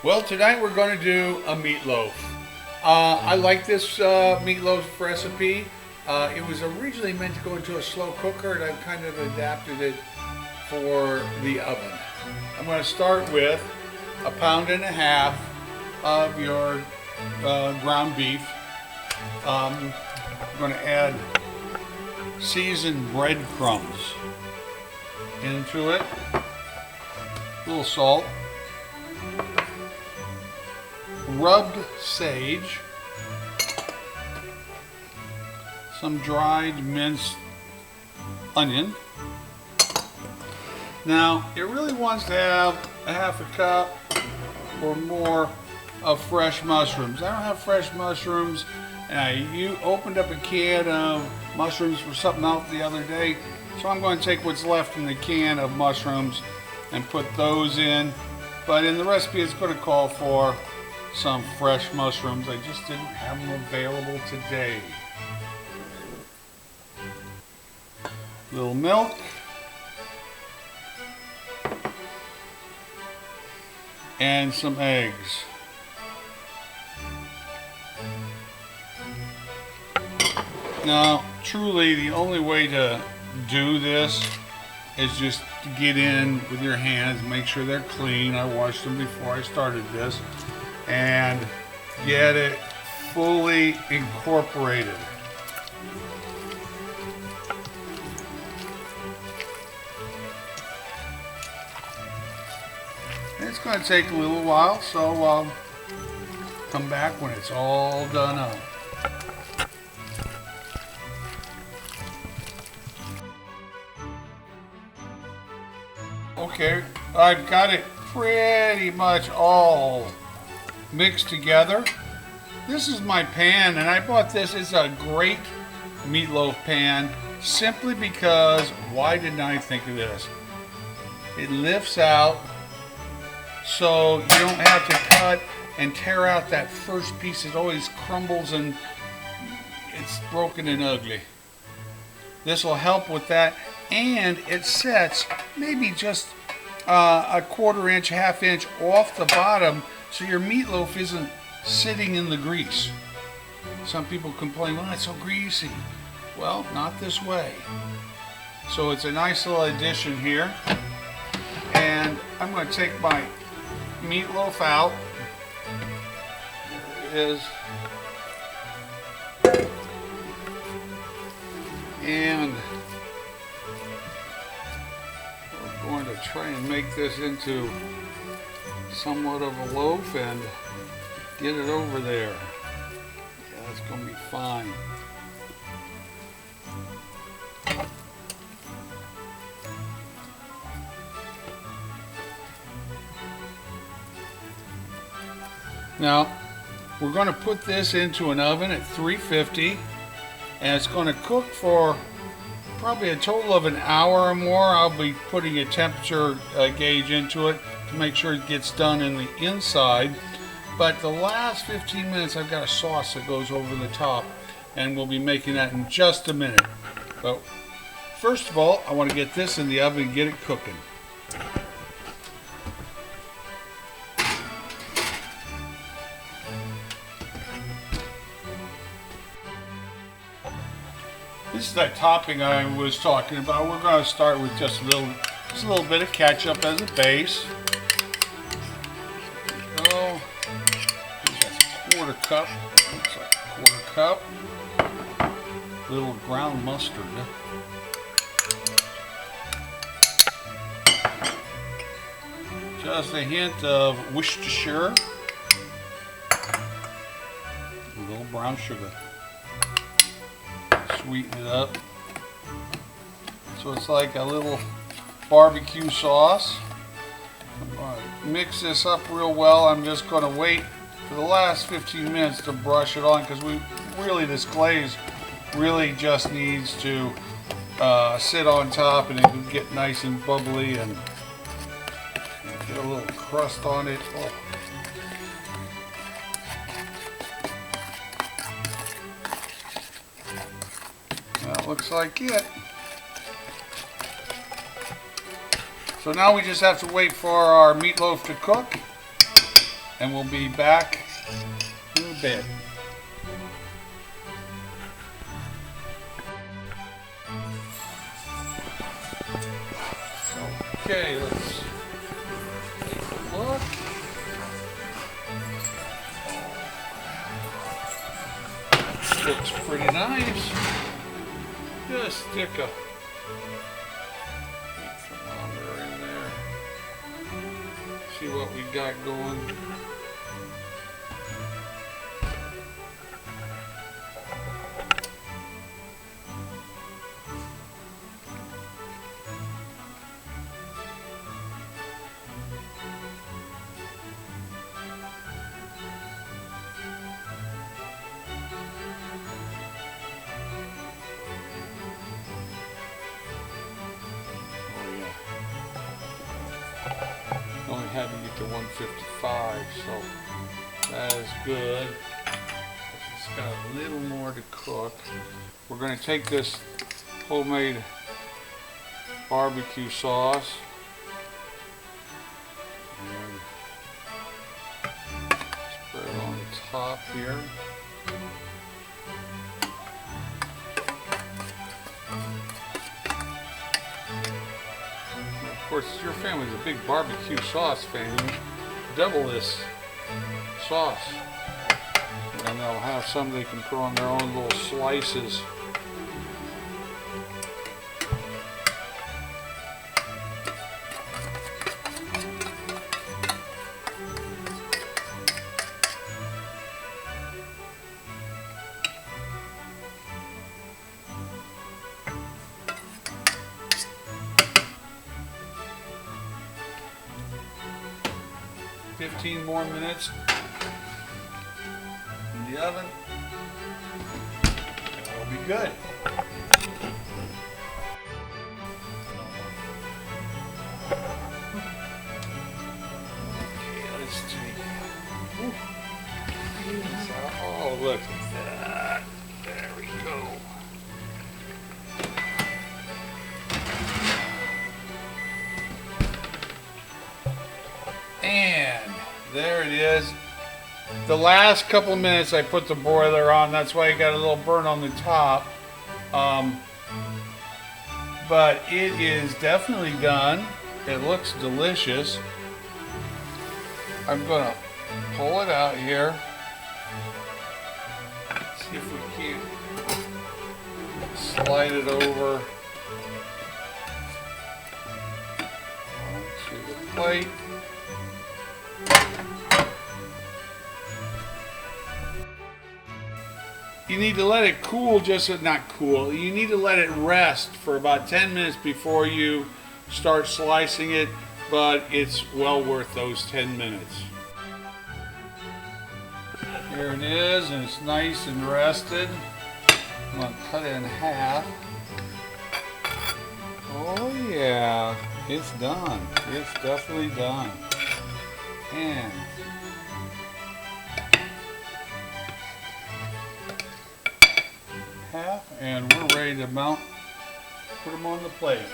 Well, tonight we're going to do a meatloaf. I like this meatloaf recipe. It was originally meant to go into a slow cooker, and I've kind of adapted it for the oven. I'm going to start with 1.5 pounds of your ground beef. I'm going to add seasoned breadcrumbs into it, a little salt, rubbed sage, some dried minced onion. Now it really wants to have a 1/2 cup or more of fresh mushrooms. I don't have fresh mushrooms, and you opened up a can of mushrooms for something else the other day, so I'm going to take what's left in the can of mushrooms and put those in. But in the recipe it's going to call for some fresh mushrooms. I just didn't have them available today. A little milk. And some eggs. Now, truly the only way to do this is just to get in with your hands, make sure they're clean. I washed them before I started this, and get it fully incorporated. It's going to take a little while, so come back when it's all done up. Okay, I've got it pretty much all mixed together. This is my pan, and I bought this. It's a great meatloaf pan simply because, why didn't I think of this? It lifts out, so you don't have to cut and tear out that first piece. It always crumbles and it's broken and ugly. This will help with that, and it sets maybe just a 1/4 inch, 1/2 inch off the bottom, so your meatloaf isn't sitting in the grease. Some people complain, well, it's so greasy. Well, not this way. So it's a nice little addition here. And I'm going to take my meatloaf out. There it is. And we're going to try and make this into somewhat of a loaf and get it over there. Yeah, it's going to be fine. Now, we're going to put this into an oven at 350, and it's going to cook for probably a total of an hour or more. I'll be putting a temperature gauge into it to make sure it gets done in the inside. But the last 15 minutes I've got a sauce that goes over the top, and we'll be making that in just a minute. But first of all, I want to get this in the oven and get it cooking. This is that topping I was talking about. We're going to start with just a little bit of ketchup as a base. Oh, that's a 1/4 cup. Looks like a 1/4 cup. A little ground mustard. Just a hint of Worcestershire. A little brown sugar. Sweeten it up. So it's like a little barbecue sauce. I'm going to mix this up real well. I'm just going to wait for the last 15 minutes to brush it on, because this glaze really just needs to sit on top, and it can get nice and bubbly and get a little crust on it. Oh. That looks like it. So now we just have to wait for our meatloaf to cook, and we'll be back in a bit. Okay, let's take a look. Looks pretty nice. Just stick a thermometer in there. See what we got going. Only had to get to 155, so that is good. It's got a little more to cook. We're going to take this homemade barbecue sauce and spread it on the top here. Of course, your family's a big barbecue sauce fan. You double this sauce, and they'll have some they can put on their own little slices. Fifteen more minutes in the oven, and we'll be good. Okay, let's take. Ooh. Oh, look at that! There we go. And there it is. The last couple minutes I put the broiler on, that's why it got a little burn on the top. But it is definitely done. It looks delicious. I'm gonna pull it out here. See if we can slide it over onto the plate. You need to let it cool, not cool, you need to let it rest for about 10 minutes before you start slicing it, but it's well worth those 10 minutes. Here it is, and it's nice and rested. I'm going to cut it in half. Oh yeah, it's done. It's definitely done. And half, and we're ready to put them on the plate.